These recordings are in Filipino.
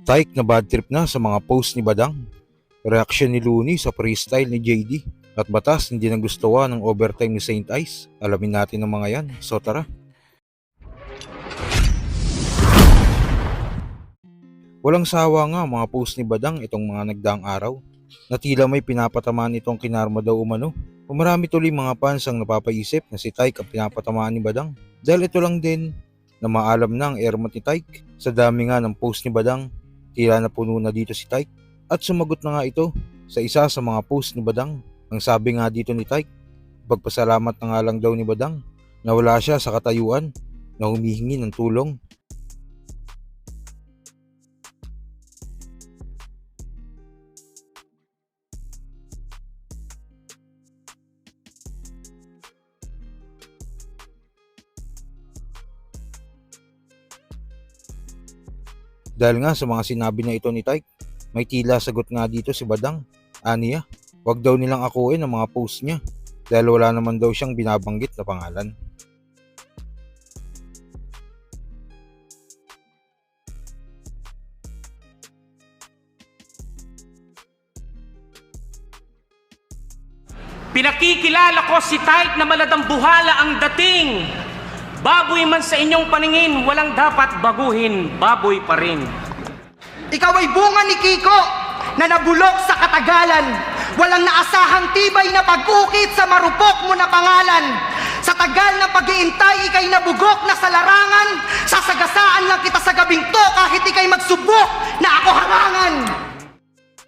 Taik na bad trip na sa mga post ni Badang. Reaksyon ni Looney sa freestyle ni JD. At batas hindi nagustuhan ng overtime ni Saint Ice. Alamin natin ang mga yan. So tara. Walang sawa nga mga post ni Badang itong mga nagdaang araw. Na tila may pinapatamaan itong kinarma daw umano. Marami tuloy mga fans ang napapaisip na si Taik ang pinapatamaan ni Badang. Dahil ito lang din na maalam na ang airmat ni Taik. Sa dami nga ng post ni Badang, tila na puno na dito si Taik. At sumagot na nga ito sa isa sa mga post ni Badang. Ang sabi nga dito ni Taik, pagpasalamat na nga lang daw ni Badang na wala siya sa katayuan na humihingi ng tulong. Dahil nga sa mga sinabi na ito ni Taik, may tila sagot nga dito si Badang. Aniya, wag daw nilang akuin ang mga post niya dahil wala naman daw siyang binabanggit na pangalan. Pinakikilala ko si Taik na maladambuhala ang dating. Baboy man sa inyong paningin, walang dapat baguhin, baboy pa rin. Ikaw ay bunga ni Kiko na nabulok sa katagalan. Walang naasahang tibay na pag-ukit sa marupok mo na pangalan. Sa tagal na pag-iintay, ikay nabugok na sa larangan. Sasagasaan lang kita sa gabing to kahit ikay magsubok na ako harangan.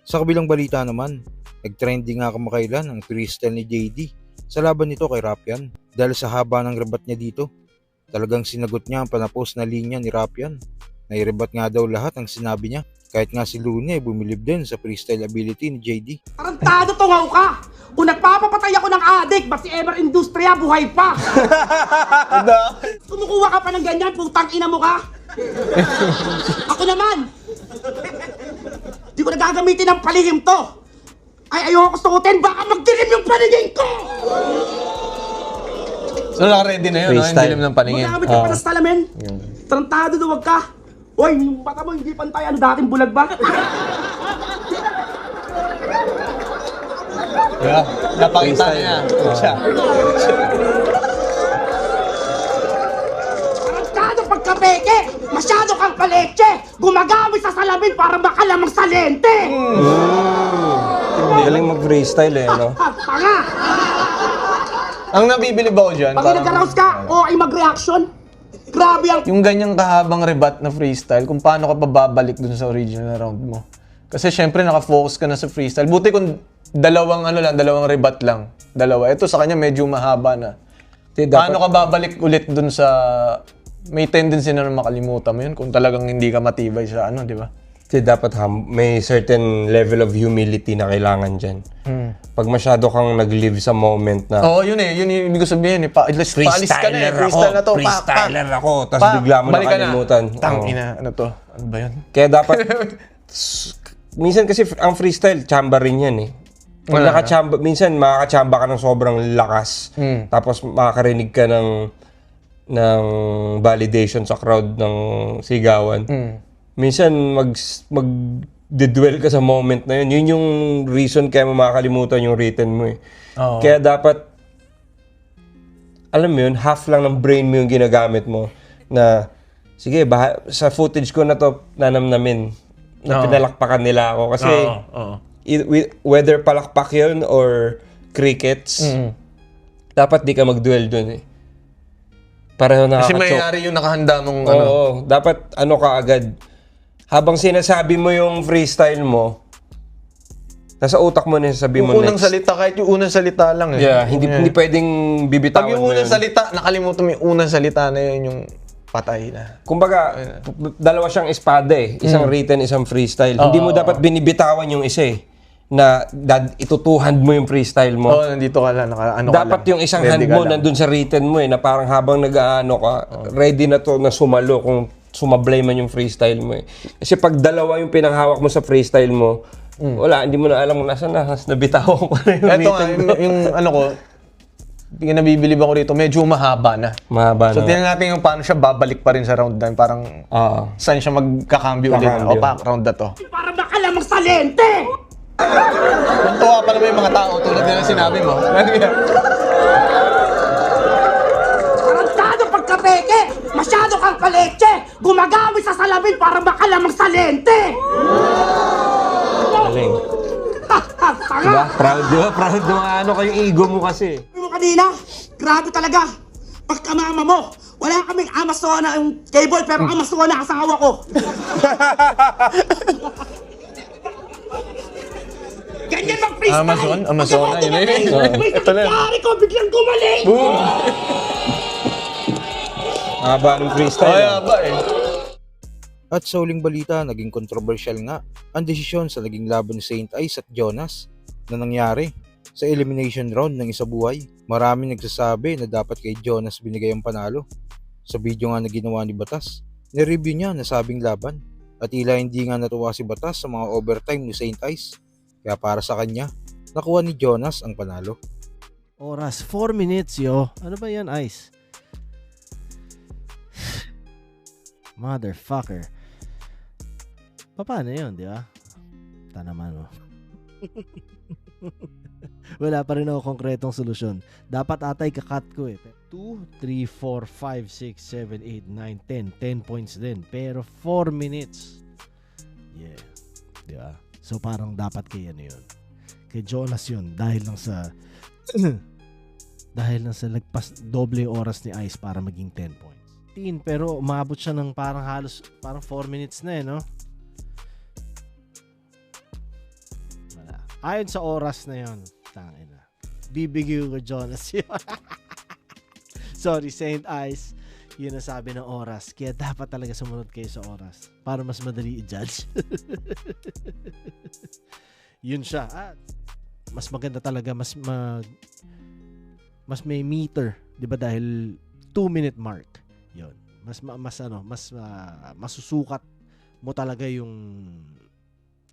Sa kabilang balita naman, nag-trending nga kamakailan ang freestyle ni JD sa laban nito kay Rapian. Dahil sa haba ng rebat niya dito, talagang sinagot niya ang panapos na linya ni Rapian. Nairebat nga daw lahat ang sinabi niya. Kahit nga si Looney ay bumilib din sa freestyle ability ni JD. Tarantado tungaw ka! Kung nagpapapatay ako ng adik, ba't si Ever Industria buhay pa? Kumukuha ka pa ng ganyan, putang ina mo ka? Ako naman! Di ko na gagamitin ng palihim to! Ay, ayoko sukutin, baka magdilim yung paningin ko! So naka-ready na yun, no? Hindi naman ng paningin. Magamit ka pa ng salamin? Tarantado na wag ka! Hoy, yung bata mo hindi pantay, ano dating bulag ba? Yeah, napakita niya. Siya. Tarantado pagkapeke! Masyado kang paleche! Gumagamit sa salamin para makalamang sa lente! Galing mag-freestyle eh, no? Tanga! Ang nabibilib ako dyan, Pag nag-arouse ka, o ay mag-reaction, grabe ang... yung ganyang kahabang rebat na freestyle, kung paano ka pa babalik dun sa original round mo. Kasi syempre nakafocus ka na sa freestyle. Buti kung dalawang rebat lang. Dalawa. Ito sa kanya medyo mahaba na. Paano ka babalik ulit dun sa... May tendency na makalimutan mo yun kung talagang hindi ka matibay sa ano, di ba? Kasi dapat may certain level of humility na kailangan dyan. Pag masyado kang nag-live sa moment na Oo, yun eh. Yun yung ibig ko sabihin eh. Paalis ka na eh. Freestyle na to. freestyler ako, tapos bigla mo balik ka nakalimutan. Tangina, ano to? Ano ba yun? Kaya dapat, minsan kasi ang freestyle, chamba rin yan eh. Pag nakachamba, minsan makakachamba ka ng sobrang lakas, tapos makakarinig ka ng validation sa crowd ng sigawan. Minsan mag-duel ka sa moment na yun. Yun yung reason kaya mo makakalimutan yung written mo eh. Oh. Kaya dapat, alam mo yun, half lang ng brain mo yung ginagamit mo na, sige, sa footage ko na to nanamnamin na pinalakpakan nila ako. Kasi, whether palakpak yun or crickets, dapat di ka mag-duel dun eh. Pareho Kasi nakakachok. mayayari yung nakahanda mong ano. Oo, dapat ano ka agad. Habang sinasabi mo yung freestyle mo, nasa utak mo na sasabihin mo Yung unang next. salita, kahit yung unang salita lang eh. Yeah, hindi pwedeng bibitawan Pag yung mo unang yun. salita, nakalimutan mo yung unang salita na yun, yung patay na. Kumbaga, dalawa siyang espada eh. Isang written, isang freestyle. Hindi mo dapat binibitawan yung isa eh. Na itutuhand mo yung freestyle mo. Oo, nandito ka lang, ano Dapat ka lang. yung isang Ready hand ka mo lang. nandun sa written mo eh, na parang habang nag-aano ka, ready na to na sumalo kung sumablay man yung freestyle mo eh. Kasi pag dalawa yung pinanghawak mo sa freestyle mo, wala, hindi mo na alam kung nasa nabitawan ko na yung Ito nga, written ko. yung ano ko, nabibilib ako rito, medyo mahaba na. Mahaba So, na. tingnan natin yung paano siya babalik pa rin sa round 9. Parang, Oo. saan siya magkakambyo ulit. Kakambyo. O, round na to. Para makalamang sa lente! Tuntua pa naman yung mga tao tulad nila sinabi mo. Tarantado pagkapeke! Masyado kang paleche! Gumagamit sa salamin para makalamang sa lente! Galing. Diba? Proud, diba? Proud na ano kayong ego mo kasi. mo kanina, grabe talaga. Pagkamama mo, wala kaming Amazona yung cable, pero Amazona asawa ko. Ganyan bang freestyle? Amazona, yun na yun. Ito na. Nangyari ko, biglang gumaling. Boom! Haba ng freestyle. Ay, ah. ba eh. At sa uling balita, naging kontrobersyal nga ang desisyon sa naging laban ni Saint Ice at Jonas na nangyari sa elimination round ng isabuhay. Maraming nagsasabi na dapat kay Jonas binigay ang panalo. Sa video nga na ginawa ni Batas, nireview niya na sabing laban at tila hindi nga natuwa si Batas sa mga overtime ni Saint Ice. Kaya para sa kanya, nakuha ni Jonas ang panalo. Oras, 4 minutes, yo. Ano ba yan, Ice? Motherfucker. Paano yun, di ba? Ta naman, oh. Wala pa rin ako konkretong solusyon. Dapat atay kakat ko eh. 2, 3, 4, 5, 6, 7, 8, 9, 10. 10 points din. Pero 4 minutes. Yeah. Di ba? So parang dapat kay ano yun. Kay Jonas yun. Dahil lang sa lagpas doble oras ni Ice para maging 10 points. Pero umabot siya ng parang halos 4 minutes na eh, no? Wala. Ayon sa oras na yon, tangina. Bibigyan ko Jonas yun. Sorry, Saint Ice. Yun ang sabi ng oras. Kaya dapat talaga sumunod kayo sa oras para mas madali i-judge. Yun siya. Mas maganda talaga, mas may meter, 'di ba, dahil 2-minute mark. Yun. Masusukat mo talaga yung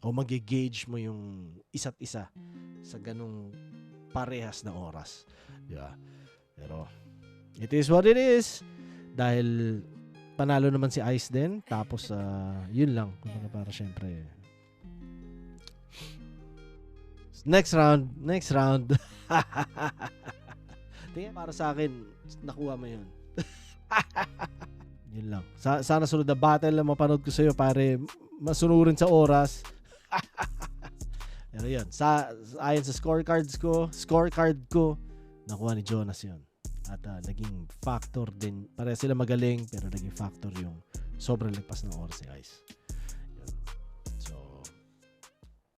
o magi-gauge mo yung isa't isa sa ganung parehas na oras. Yeah. Pero it is what it is. Dahil panalo naman si Ice din, tapos yun lang. Para syempre next round. Tingnan, para sa akin nakuha mo yun. Yun lang. Sana sunod na battle na mapanood ko sa'yo, pare, masunurin sa oras. Pero yun, ayon sa scorecard ko, nakuha ni Jonas yun. At naging factor din. Pare sila magaling, pero naging factor yung sobrang lagpas ng oras ni Ice.